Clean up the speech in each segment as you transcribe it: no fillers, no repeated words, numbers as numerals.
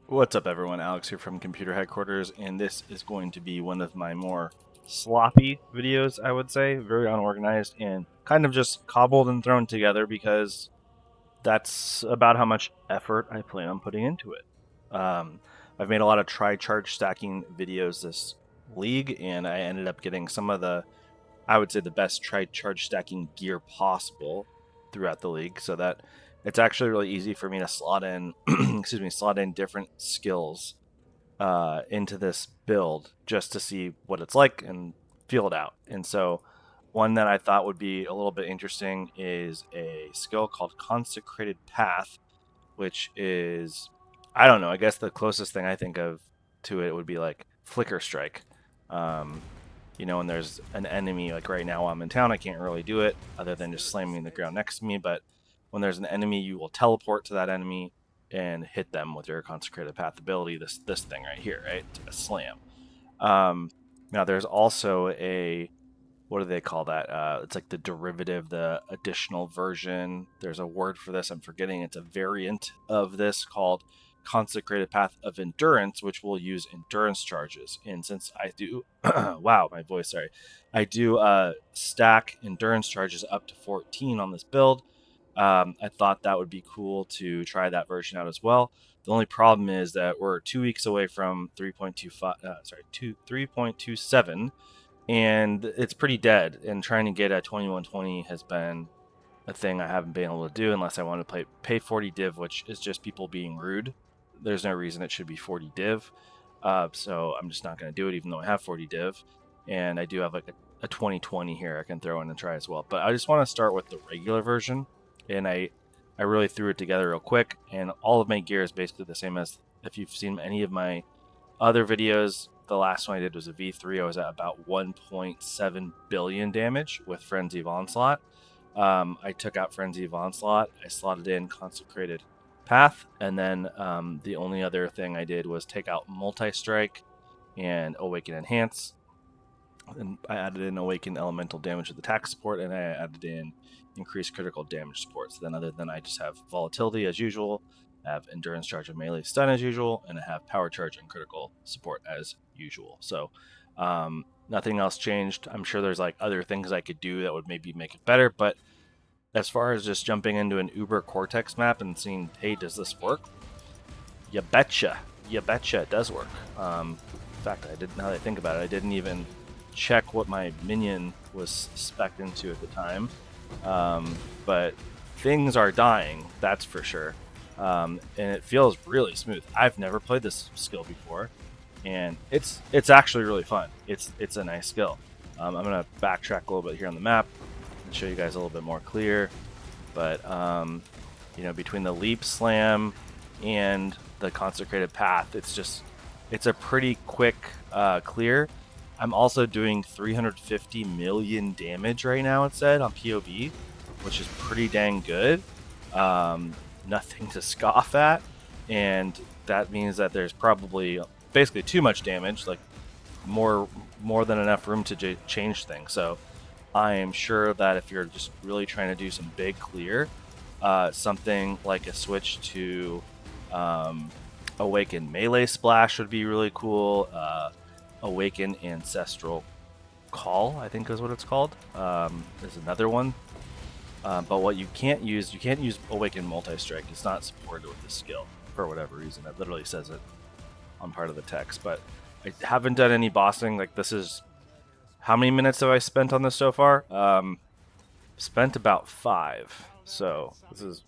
What's up, everyone? Alex here from Computer Headquarters, and this is going to be one of my more sloppy videos, I would say. Very unorganized and kind of just cobbled and thrown together because that's about how much effort I plan on putting into it. I've made a lot of try-charge stacking videos this league, and I ended up getting some of I would say, the best try-charge stacking gear possible throughout the league, so that it's actually really easy for me to slot in, slot in different skills into this build just to see what it's like and feel it out. And so, one that I thought would be a little bit interesting is a skill called Consecrated Path, which is, I don't know, I guess the closest thing I think of to it would be like Flicker Strike. Um, when there's an enemy, like right now while I'm in town, I can't really do it other than just slamming the ground next to me. But when there's an enemy, you will teleport to that enemy and hit them with your Consecrated Path ability. This thing right here, right? A slam. Now there's also a, what do they call that? It's like the derivative, the additional version. There's a word for this. I'm forgetting. It's a variant of this called Consecrated Path of Endurance, which will use endurance charges. And since I do, wow, my voice, sorry. I do stack endurance charges up to 14 on this build. I thought that would be cool to try that version out as well. The only problem is that we're 2 weeks away from 3.27, and it's pretty dead. And trying to get a 2120 has been a thing I haven't been able to do unless I want to pay 40 div, which is just people being rude. There's no reason it should be 40 div, so I'm just not going to do it, even though I have 40 div, and I do have like a 2020 here I can throw in and try as well. But I just want to start with the regular version, and I really threw it together real quick, and all of my gear is basically the same as if you've seen any of my other videos. The last one I did was a V3. I was at about 1.7 billion damage with Frenzy of Onslaught. I took out Frenzy of Onslaught. I slotted in Consecrated Path, and then the only other thing I did was take out Multi-Strike and Awaken Enhance. And I added in Awaken Elemental Damage with attack support, and I added in Increased Critical Damage support. So then other than I just have Volatility as usual, I have Endurance Charge and Melee Stun as usual, and I have Power Charge and Critical Support as usual. So nothing else changed. I'm sure there's like other things I could do that would maybe make it better, but as far as just jumping into an Uber Cortex map and seeing, hey, does this work? You betcha. You betcha it does work. In fact, now that I think about it, I didn't even check what my minion was spec'd into at the time. But things are dying, that's for sure. And it feels really smooth. I've never played this skill before, and it's actually really fun. It's a nice skill. I'm gonna backtrack a little bit here on the map and show you guys a little bit more clear. But between the leap slam and the Consecrated Path, it's a pretty quick clear. I'm also doing 350 million damage right now, it said, on POE, which is pretty dang good. Nothing to scoff at, and that means that there's probably basically too much damage, like more than enough room to change things. So I am sure that if you're just really trying to do some big clear, something like a switch to Awaken Melee Splash would be really cool. Awaken Ancestral Call, I think is what it's called. There's another one. But what you can't use Awaken Multi-Strike. It's not supported with this skill for whatever reason. It literally says it on part of the text. But I haven't done any bossing. Like, this is, how many minutes have I spent on this so far? Spent about 5. So this is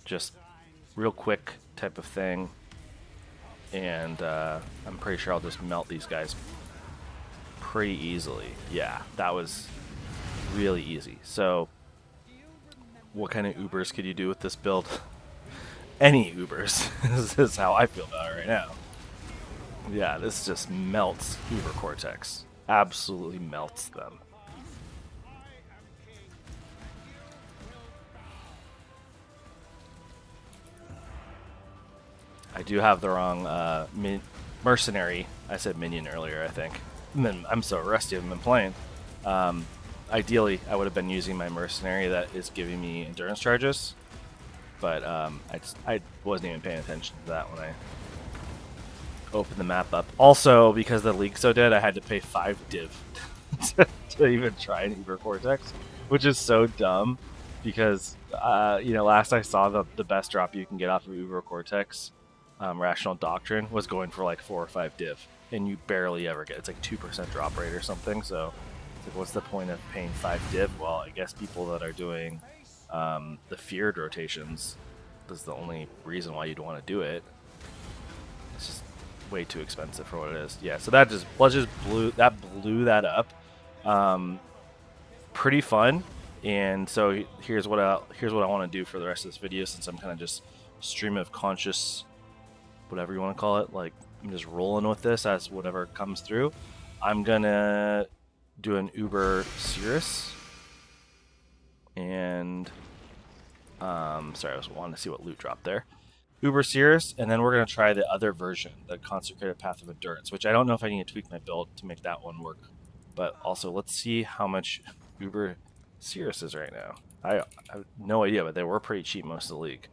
just real quick type of thing. And I'm pretty sure I'll just melt these guys pretty easily. Yeah, that was really easy. So what kind of Ubers could you do with this build? Any Ubers. This is how I feel about it right now. Yeah, this just melts Uber Cortex. Absolutely melts them. I do have the wrong mercenary. I said minion earlier, I think. And then I'm so rusty, I haven't been playing. Ideally, I would have been using my mercenary that is giving me endurance charges, but I wasn't even paying attention to that when I open the map up. Also, because the league's so dead, I had to pay 5 div to even try an Uber Cortex, which is so dumb because, last I saw the best drop you can get off of Uber Cortex, Rational Doctrine, was going for like 4 or 5 div, and you barely ever get, it's like 2% drop rate or something, so it's like, what's the point of paying 5 div? Well, I guess people that are doing the feared rotations, this is the only reason why you'd want to do it. It's just way too expensive for what it is. Yeah, so that just blew that up. Pretty fun. And so here's what I want to do for the rest of this video, since I'm kind of just stream of conscious, whatever you want to call it. Like, I'm just rolling with this as whatever comes through. I'm gonna do an Uber Sirus, and sorry, I was wanting to see what loot dropped there. Uber Sirus, and then we're going to try the other version, the Consecrated Path of Endurance, which I don't know if I need to tweak my build to make that one work. But also, let's see how much Uber Sirus is right now. I have no idea, but they were pretty cheap most of the league.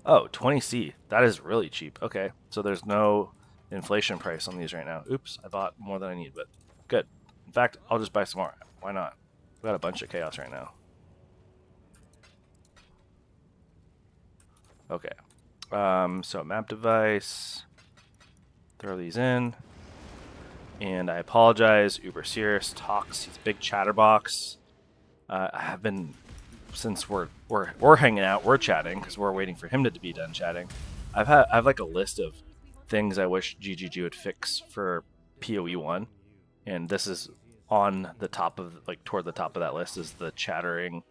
Oh, 20C. That is really cheap. Okay, so there's no inflation price on these right now. Oops, I bought more than I need, but good. In fact, I'll just buy some more. Why not? We got a bunch of chaos right now. Okay. So map device, throw these in, and I apologize. Uber Sirus talks. He's a big chatterbox. I have been, since we're hanging out, we're chatting because we're waiting for him to be done chatting. I have like a list of things I wish GGG would fix for POE 1, and this is on the top of, like, toward the top of that list is the chattering.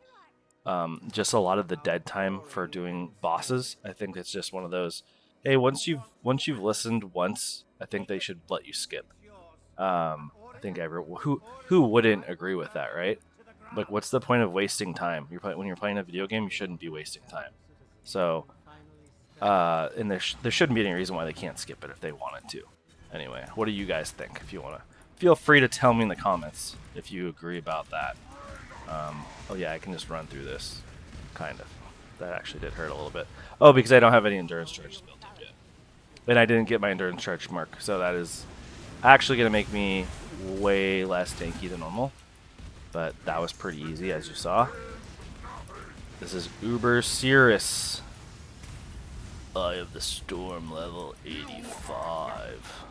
Just a lot of the dead time for doing bosses. I think it's just one of those, hey, once you've listened once, I think they should let you skip. I think who wouldn't agree with that, right? Like, what's the point of wasting time? When you're playing a video game, you shouldn't be wasting time. So, and there shouldn't be any reason why they can't skip it if they wanted to. Anyway, what do you guys think? If you want to, feel free to tell me in the comments if you agree about that. Oh yeah, I can just run through this, kind of. That actually did hurt a little bit. Oh, because I don't have any endurance charges built up yet. And I didn't get my endurance charge mark, so that is actually going to make me way less tanky than normal. But that was pretty easy, as you saw. This is Uber Sirus. Eye of the Storm, level 85.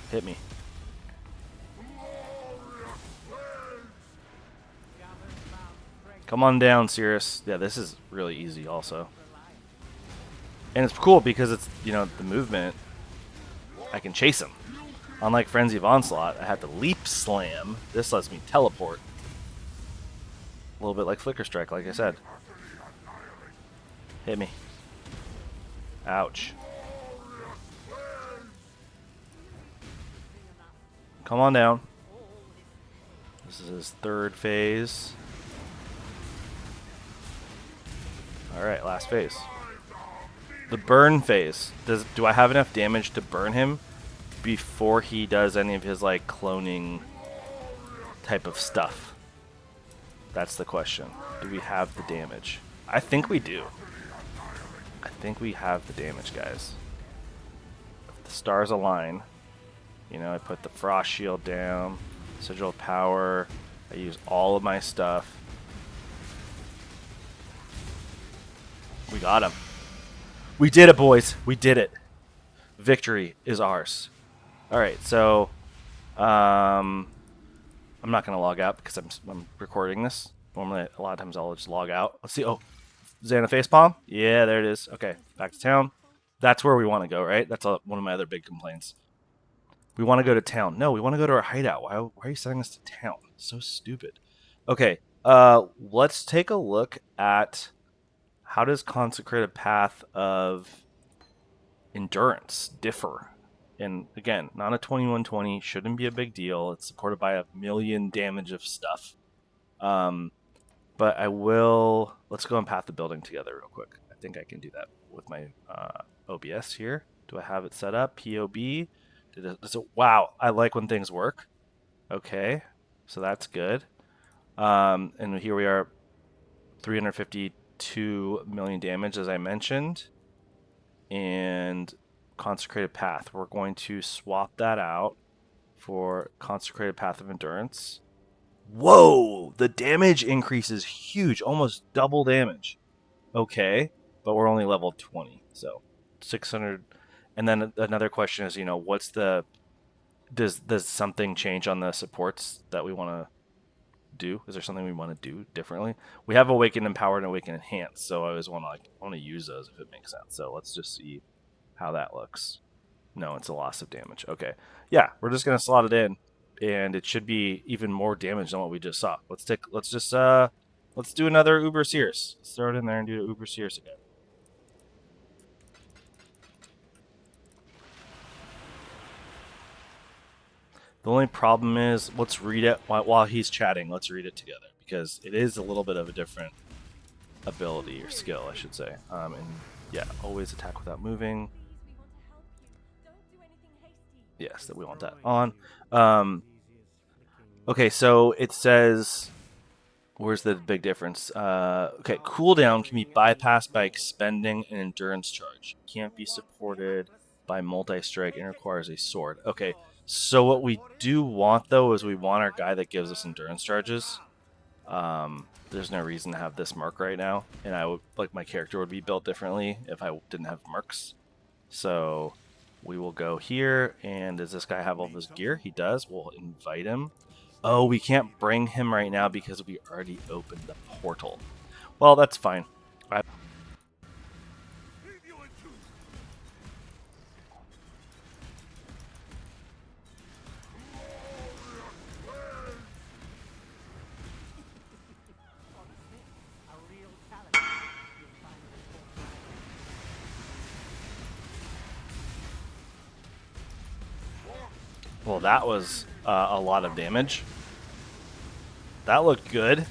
Hit me. Come on down, Sirus. Yeah, this is really easy also. And it's cool because it's, the movement, I can chase him. Unlike Frenzy of Onslaught, I have to leap slam. This lets me teleport. A little bit like Flicker Strike, like I said. Hit me. Ouch. Come on down. This is his third phase. Alright, last phase. The burn phase. Do I have enough damage to burn him before he does any of his, like, cloning type of stuff? That's the question. Do we have the damage? I think we do. I think we have the damage, guys. If the stars align, I put the frost shield down, sigil of power, I use all of my stuff. We got him. We did it, boys. We did it. Victory is ours. Alright, so I'm not going to log out because I'm recording this. Normally, a lot of times I'll just log out. Let's see. Oh, Xana facepalm? Yeah, there it is. Okay, back to town. That's where we want to go, right? That's one of my other big complaints. We want to go to town. No, we want to go to our hideout. Why are you sending us to town? So stupid. Okay, let's take a look at how does Consecrated Path of Endurance differ. And again, not a 2120, shouldn't be a big deal. It's supported by a million damage of stuff. But I will, let's go and path the building together real quick. I think I can do that with my OBS here. Do I have it set up? POB. Wow, I like when things work. Okay, so that's good. And here we are, 350 2 million damage, as I mentioned, and Consecrated Path. We're going to swap that out for Consecrated Path of Endurance. Whoa! The damage increase is huge, almost double damage. Okay, but we're only level 20, so 600. And then another question is, what's the does something change on the supports that we want to do? Is there something we want to do differently? We have Awaken, Empower, and Awaken Enhance, so I always want to use those if it makes sense. So let's just see how that looks. No, it's a loss of damage. Okay, yeah, we're just gonna slot it in, and it should be even more damage than what we just saw. Let's do another Uber Sirus. Let's throw it in there and do Uber Sirus again. The only problem is, let's read it while he's chatting. Let's read it together, because it is a little bit of a different ability or skill, I should say. And yeah, always attack without moving. Yes, that we want that on. Okay, so it says, where's the big difference? Okay, cooldown can be bypassed by expending an endurance charge. Can't be supported by multi-strike and requires a sword. Okay, so what we do want, though, is we want our guy that gives us endurance charges. There's no reason to have this mark right now, and I would my character would be built differently if I didn't have marks. So we will go here, and does this guy have all of his gear? He does. We'll invite him. Oh, we can't bring him right now because we already opened the portal. Well, that's fine. Well, that was a lot of damage. That looked good.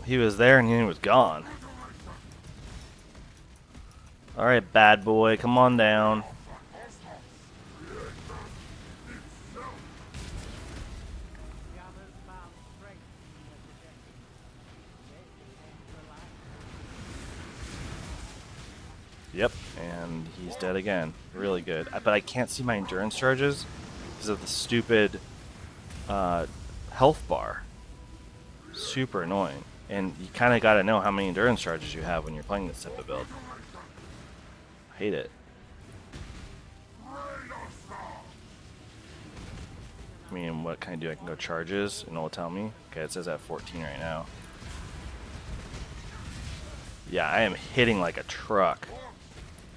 He was there and he was gone. Alright, bad boy, come on down. Yep, and he's dead again. Really good. But I can't see my endurance charges because of the stupid health bar. Super annoying. And you kind of got to know how many endurance charges you have when you're playing this type of build. I hate it. I mean, what can I do? I can go charges and it'll tell me. Okay, it says I have 14 right now. Yeah, I am hitting like a truck.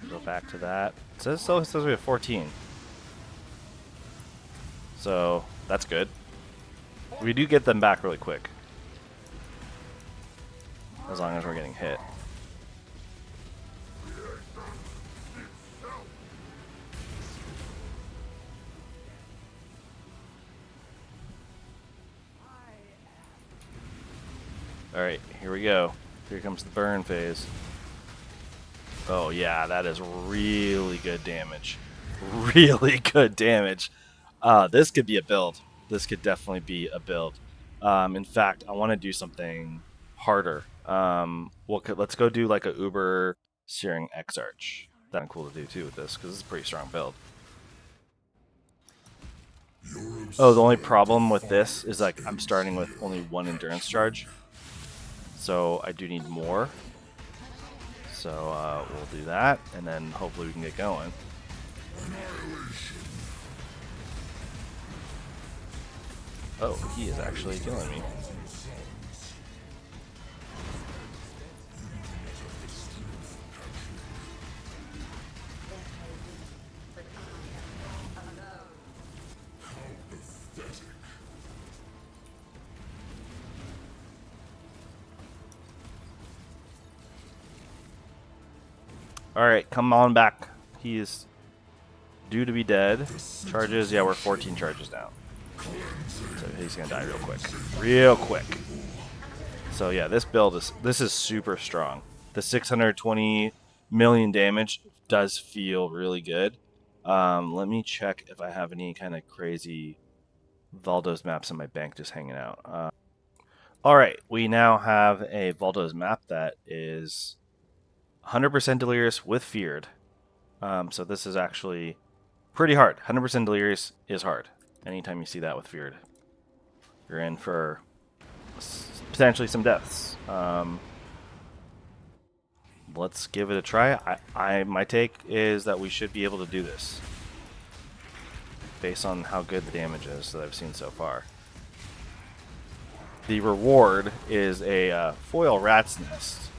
Go back to that. It says we have 14. So that's good. We do get them back really quick, as long as we're getting hit. Alright, here we go. Here comes the burn phase. Oh yeah, that is really good damage. Really good damage. This could be a build. This could definitely be a build. In fact, I want to do something harder. Let's go do like a Uber Searing X-Arch. That's cool to do too with this, because it's a pretty strong build. Oh, the only problem with this is like I'm starting with only one endurance charge. So I do need more. So we'll do that, and then hopefully we can get going. Oh, he is actually killing me. Alright, come on back. He is due to be dead. Charges, yeah, we're 14 charges down. So he's gonna die real quick. Real quick. So yeah, this is super strong. The 620 million damage does feel really good. Let me check if I have any kind of crazy Valdo's maps in my bank just hanging out. All right, we now have a Valdo's map that is 100% Delirious with Feared. So this is actually pretty hard. 100% Delirious is hard. Anytime you see that with Feared, you're in for potentially some deaths. Let's give it a try. My take is that we should be able to do this based on how good the damage is that I've seen so far. The reward is a foil rat's nest,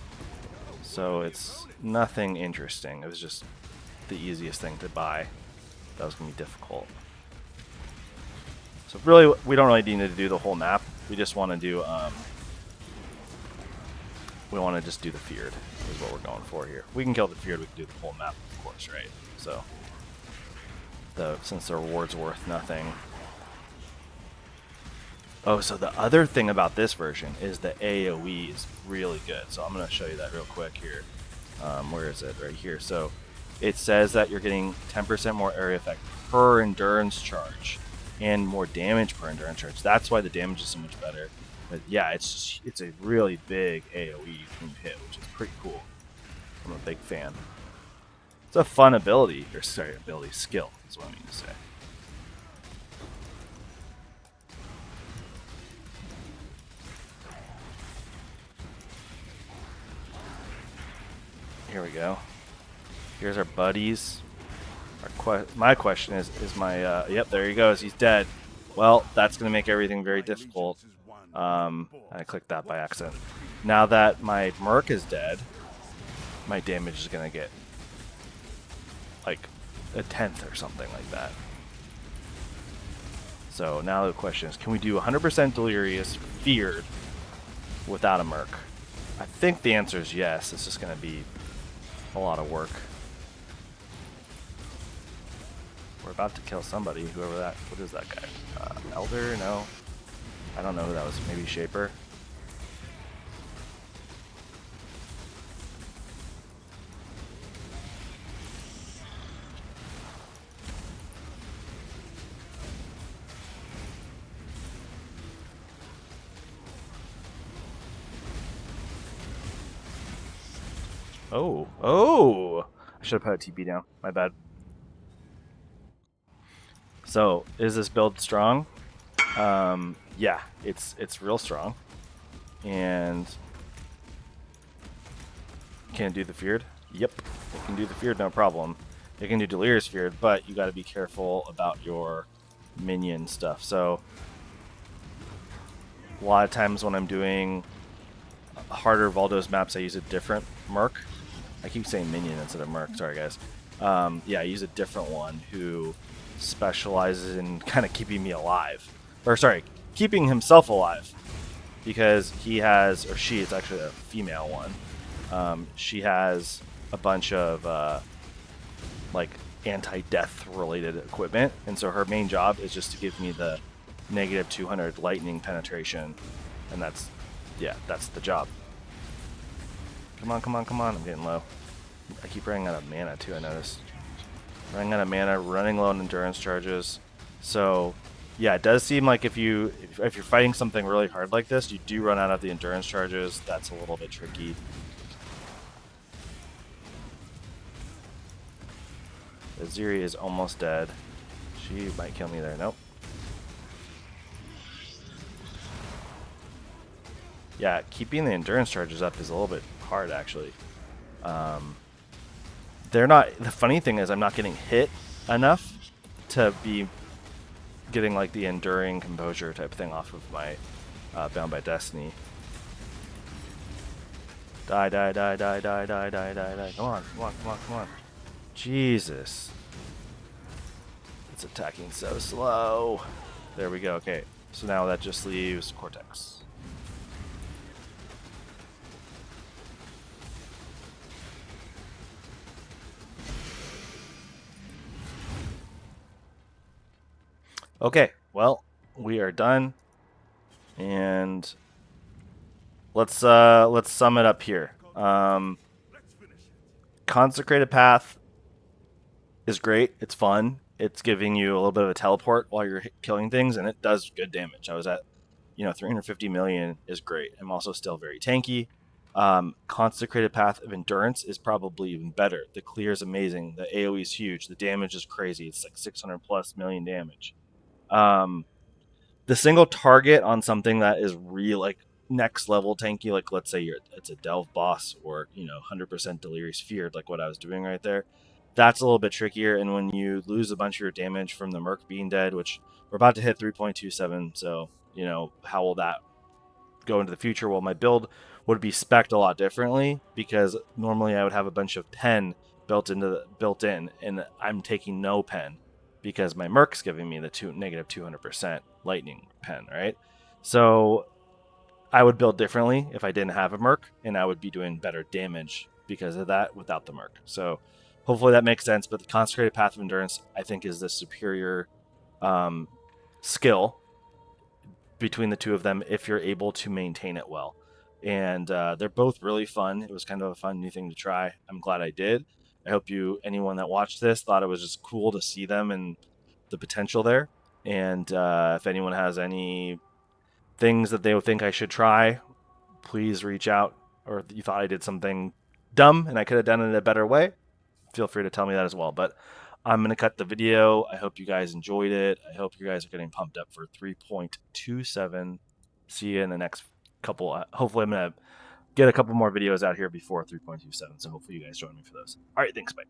so it's nothing interesting. It was just the easiest thing to buy. That was going to be difficult. So really, we don't really need to do the whole map. We just want to do, we want to just do the Feared is what we're going for here. We can kill the Feared, we can do the whole map, of course, right? So, since the reward's worth nothing. Oh, so the other thing about this version is the AoE is really good. So I'm going to show you that real quick here. Where is it? Right here. So it says that you're getting 10% more area effect per endurance charge and more damage per endurance charge. That's why the damage is so much better. But yeah, it's a really big AoE you can hit, which is pretty cool. I'm a big fan. It's a fun ability, or sorry, skill is what I mean to say. Here we go. Here's our buddies. My question is my, yep, there he goes. He's dead. Well, that's going to make everything very difficult. I clicked that by accident. Now that my Merc is dead, my damage is going to get like a 10th or something like that. So now the question is, can we do 100% Delirious Feared without a Merc? I think the answer is yes. It's just going to be a lot of work. We're about to kill somebody, whoever that. What is that guy? Elder? No. I don't know who that was. Maybe Shaper. Oh. Oh! I should have put a TP down. My bad. So, is this build strong? Yeah, it's real strong. And can it do the Feared? Yep, it can do the Feared, no problem. It can do Delirious Feared, but you got to be careful about your minion stuff. So, a lot of times when I'm doing harder Valdo's maps, I use a different Merc. I keep saying minion instead of Merc. Sorry, guys. Yeah, I use a different one who specializes in kind of keeping me alive. Or, sorry, keeping himself alive. Because he has, or she, it's actually a female one. She has a bunch of, like, anti-death related equipment. And so her main job is just to give me the negative 200 lightning penetration. And that's, yeah, that's the job. Come on, come on, come on. I'm getting low. I keep running out of mana, too, I noticed. Running out of mana, running low on endurance charges. So, yeah, it does seem like if you're fighting something really hard like this, you do run out of the endurance charges. That's a little bit tricky. Aziri is almost dead. She might kill me there. Nope. Yeah, keeping the endurance charges up is a little bit hard, actually. They're not. The funny thing is, I'm not getting hit enough to be getting like the enduring composure type thing off of my Bound by Destiny. Die, die, die, die, die, die, die, die, die. Come on, come on, come on, come on. Jesus. It's attacking so slow. There we go. Okay, so now that just leaves Cortex. Okay, well, we are done, and let's sum it up here. Consecrated Path is great. It's fun. It's giving you a little bit of a teleport while you're killing things, and it does good damage. I was at 350 million is great. I'm also still very tanky. Consecrated Path of Endurance is probably even better. The clear is amazing. The AoE is huge. The damage is crazy. It's like 600 plus million damage. The single target on something that is real, like next level tanky, like let's say it's a delve boss or 100% Delirious Feared, like what I was doing right there. That's a little bit trickier. And when you lose a bunch of your damage from the Merc being dead, which we're about to hit 3.27, so how will that go into the future? Well, my build would be spec'd a lot differently, because normally I would have a bunch of pen built in, and I'm taking no pen because my Merc's giving me the negative 200% lightning pen, right? So I would build differently if I didn't have a Merc, and I would be doing better damage because of that without the Merc. So hopefully that makes sense. But the Consecrated Path of Endurance, I think, is the superior skill between the two of them if you're able to maintain it well. And they're both really fun. It was kind of a fun new thing to try. I'm glad I did. I hope anyone that watched this, thought it was just cool to see them and the potential there. And if anyone has any things that they would think I should try, please reach out. Or if you thought I did something dumb and I could have done it in a better way, feel free to tell me that as well. But I'm going to cut the video. I hope you guys enjoyed it. I hope you guys are getting pumped up for 3.27. See you in the next couple. Hopefully, I'm going to get a couple more videos out here before 3.27. So hopefully you guys join me for those. All right, thanks. Bye.